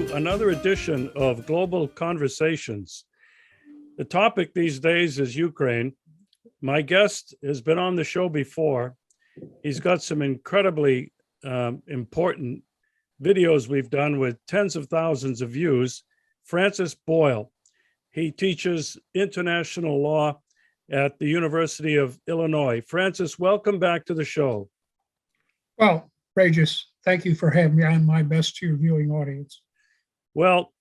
to another edition of Global Conversations. The topic these days is Ukraine. My guest has been on the show before. He's got some incredibly important videos we've done with tens of thousands of views. Francis Boyle. He teaches international law at the University of Illinois. Francis, welcome back to the show. Well, Regis, thank you for having me on. My best to your viewing audience. Well,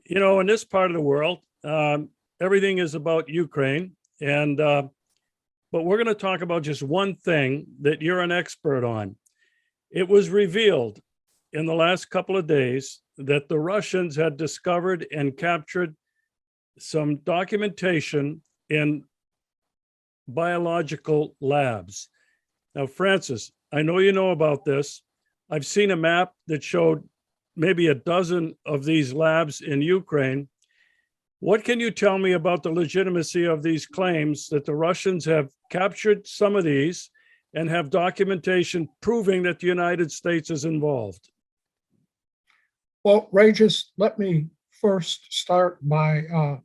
you know, in this part of the world, everything is about Ukraine, but we're going to talk about just one thing that you're an expert on. It was revealed in the last couple of days that the Russians had discovered and captured some documentation in biological labs. Now, Francis, I know you know about this. I've seen a map that showed maybe a dozen of these labs in Ukraine. What can you tell me about the legitimacy of these claims that the Russians have captured some of these and have documentation proving that the United States is involved? Well, Regis, let me first start by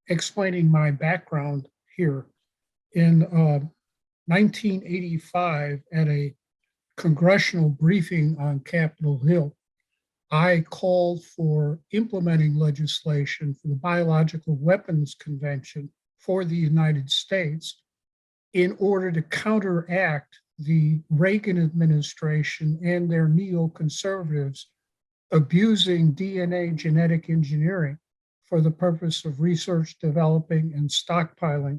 explaining my background here. In 1985, at a congressional briefing on Capitol Hill, I called for implementing legislation for the Biological Weapons Convention for the United States in order to counteract the Reagan administration and their neoconservatives abusing DNA genetic engineering for the purpose of research, developing, and stockpiling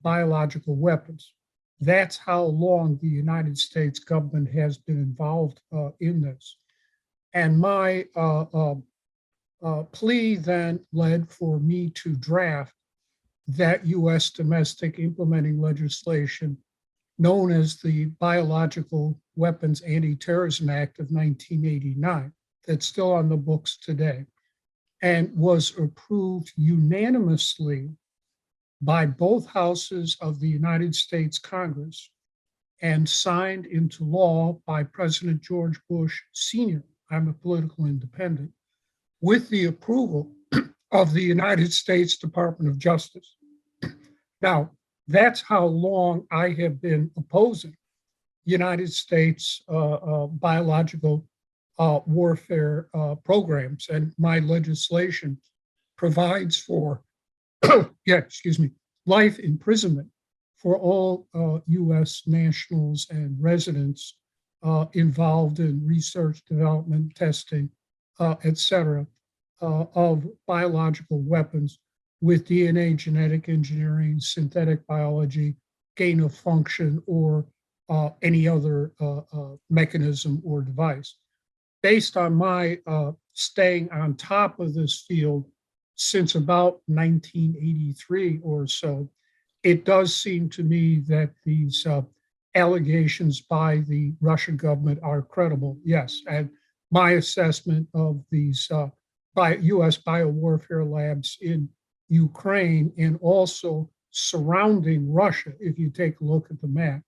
biological weapons. That's how long the United States government has been involved in this. And my plea then led for me to draft that U.S. domestic implementing legislation known as the Biological Weapons Anti-Terrorism Act of 1989, that's still on the books today, and was approved unanimously by both houses of the United States Congress and signed into law by President George Bush Sr. I'm a political independent, with the approval of the United States Department of Justice. Now, that's how long I have been opposing United States biological warfare programs, and my legislation provides for life imprisonment for all U.S. nationals and residents involved in research, development, testing, et cetera, of biological weapons with DNA, genetic engineering, synthetic biology, gain of function, or any other mechanism or device. Based on my staying on top of this field since about 1983 or so, it does seem to me that these allegations by the Russian government are credible, yes. And my assessment of these U.S. biowarfare labs in Ukraine and also surrounding Russia, if you take a look at the map,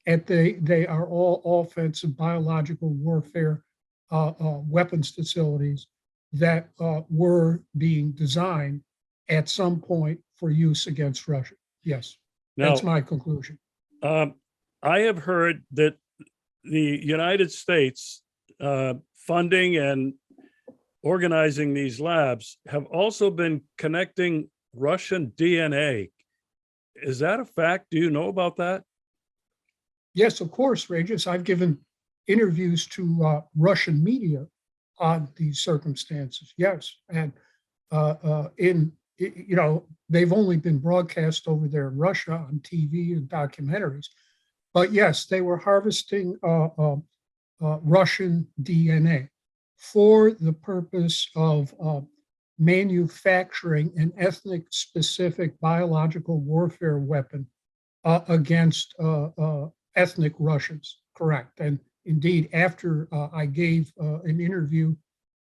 they are all offensive biological warfare weapons facilities that were being designed at some point for use against Russia. Yes, that's my conclusion. I have heard that the United States funding and organizing these labs have also been connecting Russian DNA. Is that a fact? Do you know about that? Yes, of course, Regis. I've given interviews to Russian media on these circumstances. Yes, and they've only been broadcast over there in Russia on TV and documentaries. But yes, they were harvesting Russian DNA for the purpose of manufacturing an ethnic-specific biological warfare weapon against ethnic Russians. Correct. And indeed, after I gave an interview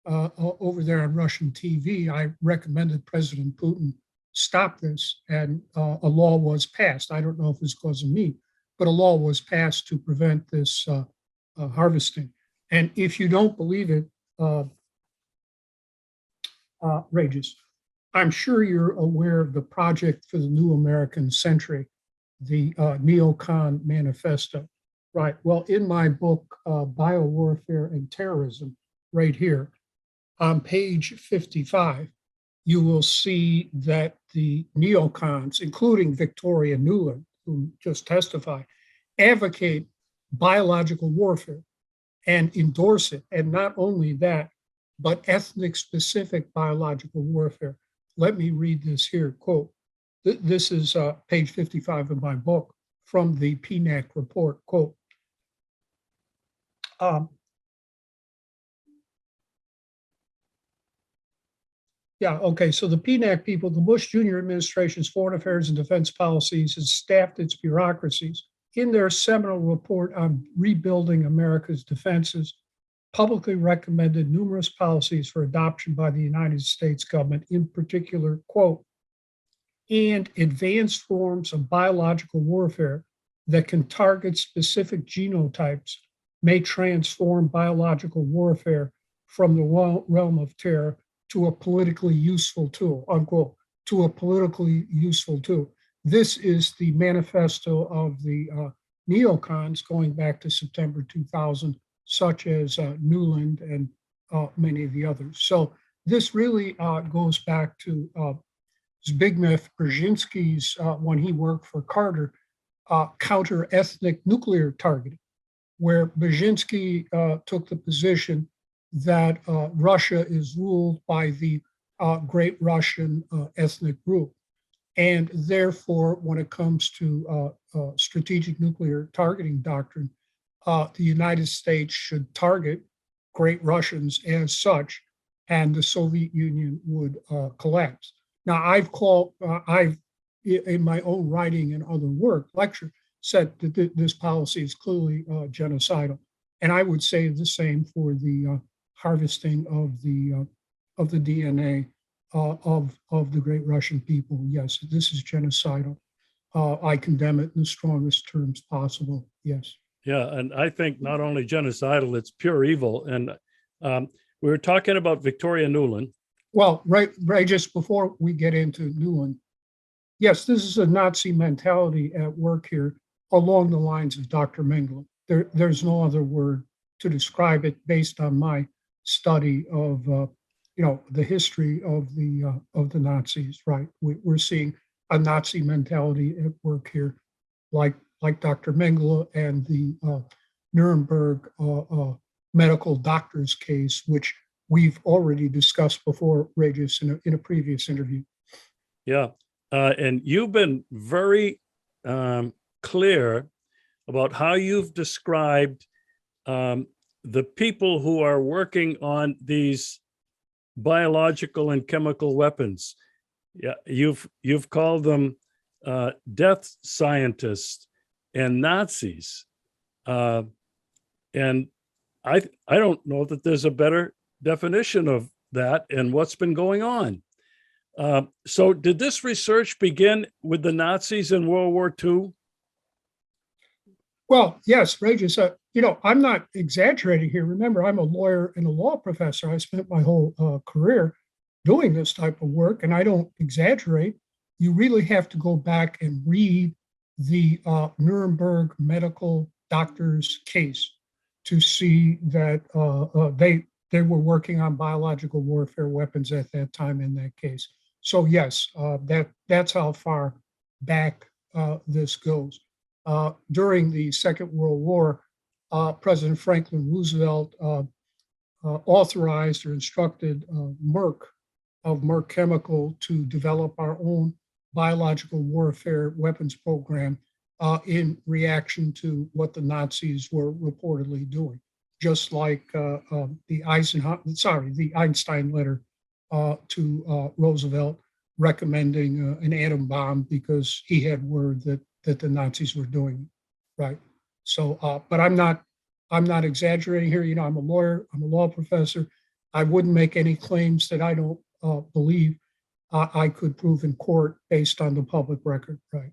over there on Russian TV, I recommended President Putin stop this, and a law was passed. I don't know if it's because of me, but a law was passed to prevent this harvesting. And if you don't believe it, Regis, I'm sure you're aware of the Project for the New American Century, the Neocon Manifesto, right? Well, in my book, Biowarfare and Terrorism, right here, on page 55, you will see that the neocons, including Victoria Nuland, who just testified, advocate biological warfare and endorse it. And not only that, but ethnic specific biological warfare. Let me read this here, quote, this is page 55 of my book from the PNAC report, quote, yeah, okay. So the PNAC people, the Bush Jr. administration's foreign affairs and defense policies has staffed its bureaucracies. In their seminal report on rebuilding America's defenses, publicly recommended numerous policies for adoption by the United States government, in particular, quote, and advanced forms of biological warfare that can target specific genotypes may transform biological warfare from the realm of terror to a politically useful tool, unquote, to a politically useful tool. This is the manifesto of the neocons going back to September 2000, such as Nuland and many of the others. So this really goes back to Zbigniew Brzezinski's, when he worked for Carter, counter-ethnic nuclear targeting, where Brzezinski took the position that Russia is ruled by the Great Russian ethnic group. And therefore, when it comes to strategic nuclear targeting doctrine, the United States should target Great Russians as such, and the Soviet Union would collapse. Now, I've in my own writing and other work, lecture, said that this policy is clearly genocidal, and I would say the same for the harvesting of the DNA of the Great Russian people. Yes, this is genocidal. I condemn it in the strongest terms possible. Yes. Yeah, and I think not only genocidal, it's pure evil. And we were talking about Victoria Nuland. Well, right, just before we get into Nuland, yes, this is a Nazi mentality at work here along the lines of Dr. Mengele. There's no other word to describe it based on my study of the history of the Nazis. Right, we're seeing a Nazi mentality at work here, like Dr. Mengele and the Nuremberg medical doctors case, which we've already discussed before, Regis, in a previous interview. Yeah, and you've been very clear about how you've described the people who are working on these biological and chemical weapons. Yeah, you've called them death scientists and Nazis, and I don't know that there's a better definition of that and what's been going on. So did this research begin with the Nazis in World War II? Well, yes, Regis, I'm not exaggerating here. Remember, I'm a lawyer and a law professor. I spent my whole career doing this type of work, and I don't exaggerate. You really have to go back and read the Nuremberg medical doctors case to see that they were working on biological warfare weapons at that time in that case. So yes, that's how far back this goes. During the Second World War, President Franklin Roosevelt authorized or instructed Merck Chemical to develop our own biological warfare weapons program in reaction to what the Nazis were reportedly doing, just like the Einstein letter to Roosevelt recommending an atom bomb because he had word that the Nazis were doing it, right? So, but I'm not exaggerating here. I'm a lawyer. I'm a law professor. I wouldn't make any claims that I don't believe I could prove in court based on the public record, right?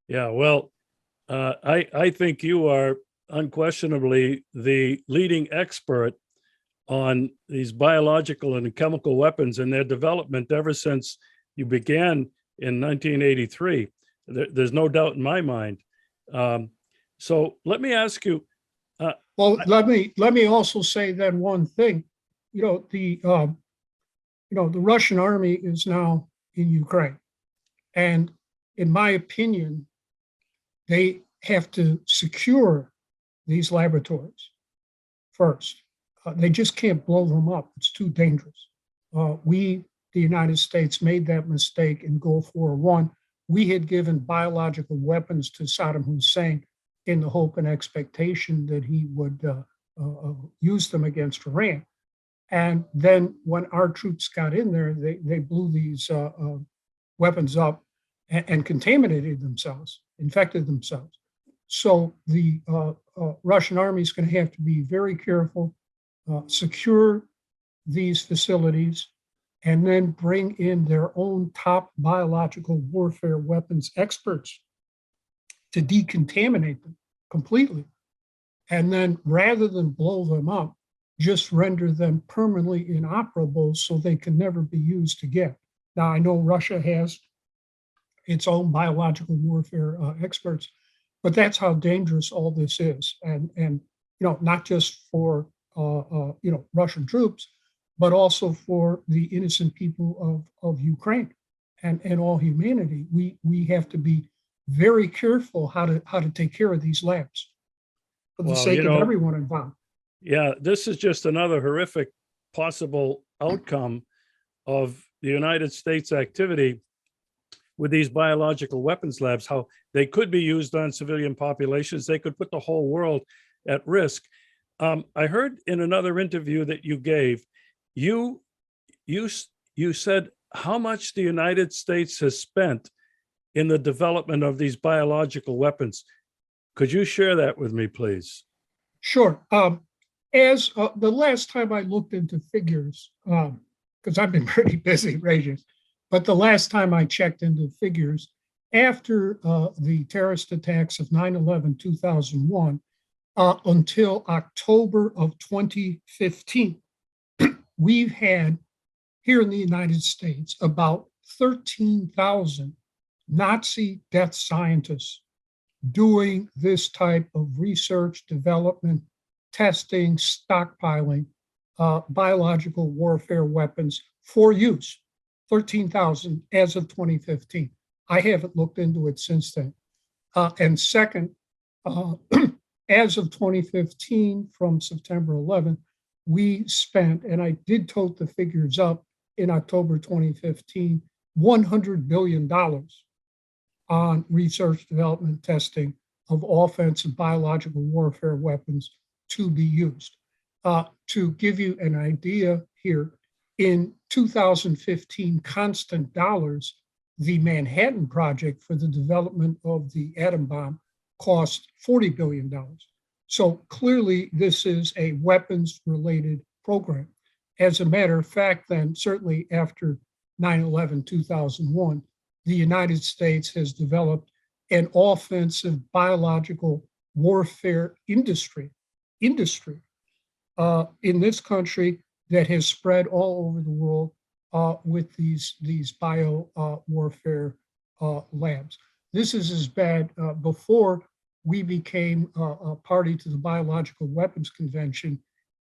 Yeah, well, I think you are unquestionably the leading expert on these biological and chemical weapons and their development ever since you began in 1983. There's no doubt in my mind. So let me ask you. Well, let me also say then one thing. The Russian army is now in Ukraine, and in my opinion, they have to secure these laboratories first. They just can't blow them up. It's too dangerous. The United States, made that mistake in Gulf War I. We had given biological weapons to Saddam Hussein in the hope and expectation that he would use them against Iran. And then when our troops got in there, they blew these weapons up and contaminated themselves, infected themselves. So the Russian army is going to have to be very careful, secure these facilities, and then bring in their own top biological warfare weapons experts to decontaminate them completely. And then rather than blow them up, just render them permanently inoperable so they can never be used again. Now, I know Russia has its own biological warfare experts, but that's how dangerous all this is. And not just for Russian troops, but also for the innocent people of Ukraine and all humanity. We have to be very careful how to take care of these labs for the sake of everyone involved. Yeah, this is just another horrific possible outcome of the United States activity with these biological weapons labs, how they could be used on civilian populations. They could put the whole world at risk. I heard in another interview that you gave, you said how much the United States has spent in the development of these biological weapons. Could you share that with me, please? Sure. As the last time I looked into figures, because I've been pretty busy, Regis, but the last time I checked into figures, after the terrorist attacks of 9/11/2001 until October of 2015, we've had here in the United States about 13,000 Nazi death scientists doing this type of research, development, testing, stockpiling biological warfare weapons for use. 13,000 as of 2015. I haven't looked into it since then. And second, as of 2015, from September 11, we spent, and I did tote the figures up in October 2015, $100 billion on research, development, testing of offensive biological warfare weapons to be used. To give you an idea here, in 2015 constant dollars, the Manhattan Project for the development of the atom bomb cost $40 billion. So clearly this is a weapons-related program. As a matter of fact, then, certainly after 9/11/2001, the United States has developed an offensive biological warfare industry in this country that has spread all over the world with these bio warfare labs. This is as bad. Before we became a party to the Biological Weapons Convention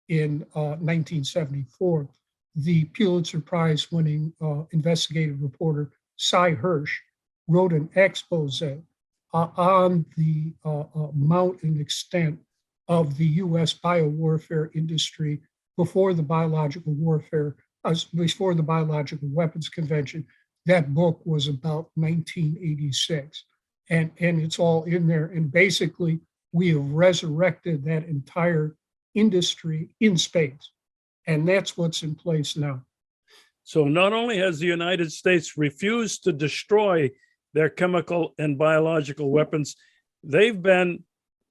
in 1974, the Pulitzer Prize winning investigative reporter Cy Hirsch wrote an expose on the amount and extent of the U.S. biowarfare industry before the Biological Weapons Convention. That book was about 1986, and it's all in there. And basically, we have resurrected that entire industry in spades, and that's what's in place now. So not only has the United States refused to destroy their chemical and biological weapons, they've been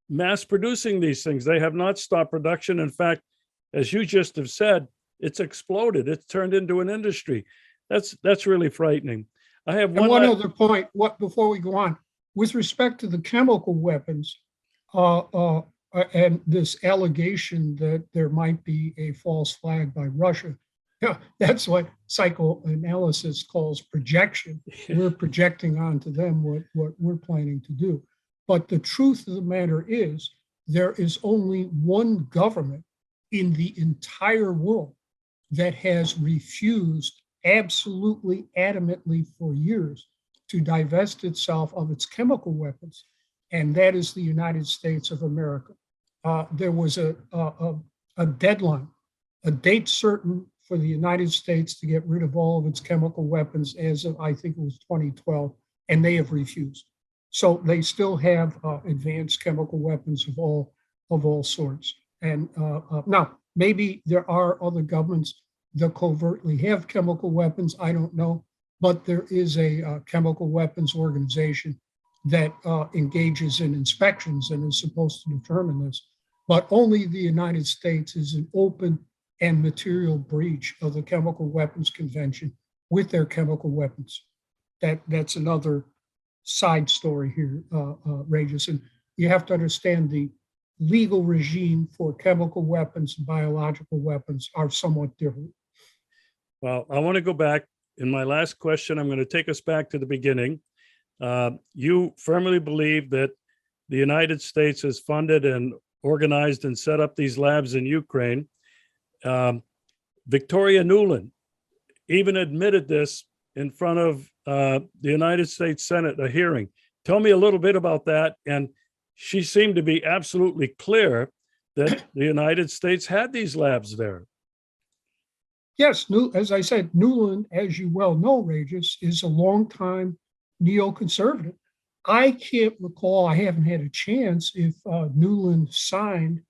mass producing these things. They have not stopped production. In fact, as you just have said, it's exploded. It's turned into an industry. That's really frightening. I have one other point. Before we go on, with respect to the chemical weapons, and this allegation that there might be a false flag by Russia. Yeah, that's what psychoanalysis calls projection. We're projecting onto them what we're planning to do. But the truth of the matter is, there is only one government in the entire world that has refused absolutely adamantly for years to divest itself of its chemical weapons, and that is the United States of America. There was a deadline, a date certain for the United States to get rid of all of its chemical weapons as of, I think it was 2012, and they have refused. So they still have advanced chemical weapons of all sorts. And now, maybe there are other governments that covertly have chemical weapons. I don't know, but there is a chemical weapons organization that engages in inspections and is supposed to determine this. But only the United States is an open and material breach of the Chemical Weapons Convention with their chemical weapons. That's another side story here, Regis. And you have to understand the legal regime for chemical weapons and biological weapons are somewhat different. Well, I want to go back. In my last question, I'm going to take us back to the beginning. You firmly believe that the United States has funded and organized and set up these labs in Ukraine. Victoria Nuland even admitted this in front of the United States Senate, a hearing. Tell me a little bit about that. And she seemed to be absolutely clear that the United States had these labs there. Yes, as I said, Nuland, as you well know, Regis, is a longtime neoconservative. I can't recall, I haven't had a chance if Nuland signed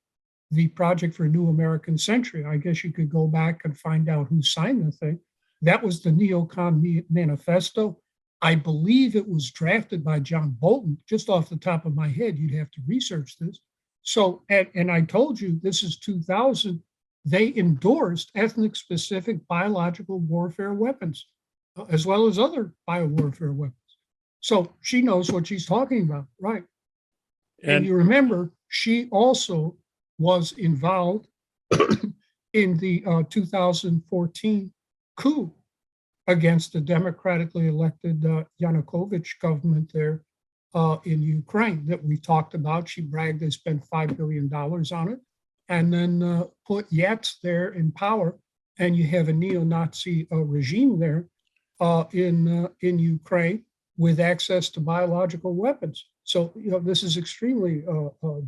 the Project for a New American Century. I guess you could go back and find out who signed the thing. That was the Neocon Manifesto. I believe it was drafted by John Bolton. Just off the top of my head, you'd have to research this. So, and I told you, this is 2000. They endorsed ethnic-specific biological warfare weapons, as well as other biowarfare weapons. So she knows what she's talking about, right? And you remember, she also was involved in the 2014 coup against the democratically elected Yanukovych government there in Ukraine that we talked about. She bragged they spent $5 billion on it, and then put Yats there in power, and you have a neo-Nazi regime there in Ukraine with access to biological weapons. So, you know, this is extremely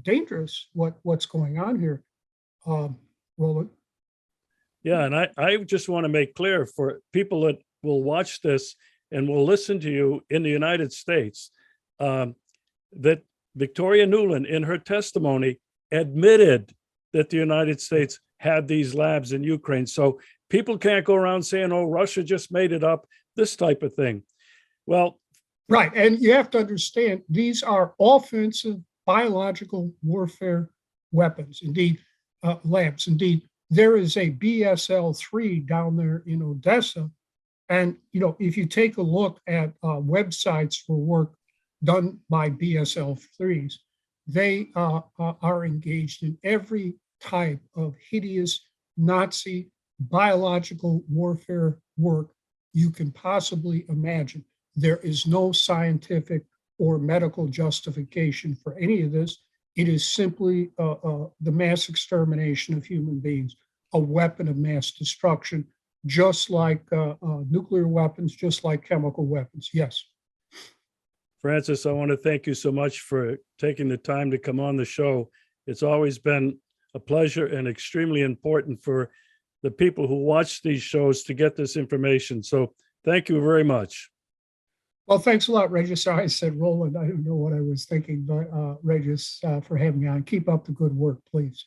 dangerous, what's going on here, Roland. Yeah, and I just want to make clear for people that will watch this and will listen to you in the United States, that Victoria Nuland, in her testimony, admitted that the United States had these labs in Ukraine. So people can't go around saying, oh, Russia just made it up, this type of thing. Well, right. And you have to understand, these are offensive biological warfare weapons, indeed, labs. Indeed, there is a BSL-3 down there in Odessa. And, you know, if you take a look at websites for work done by BSL-3s, they are engaged in every type of hideous Nazi biological warfare work you can possibly imagine. There is no scientific or medical justification for any of this. It is simply the mass extermination of human beings, a weapon of mass destruction, just like nuclear weapons, just like chemical weapons. Yes. Francis, I want to thank you so much for taking the time to come on the show. It's always been a pleasure and extremely important for the people who watch these shows to get this information. So thank you very much. Well, thanks a lot, Regis. I said Roland. I don't know what I was thinking, but Regis, for having me on. Keep up the good work, please.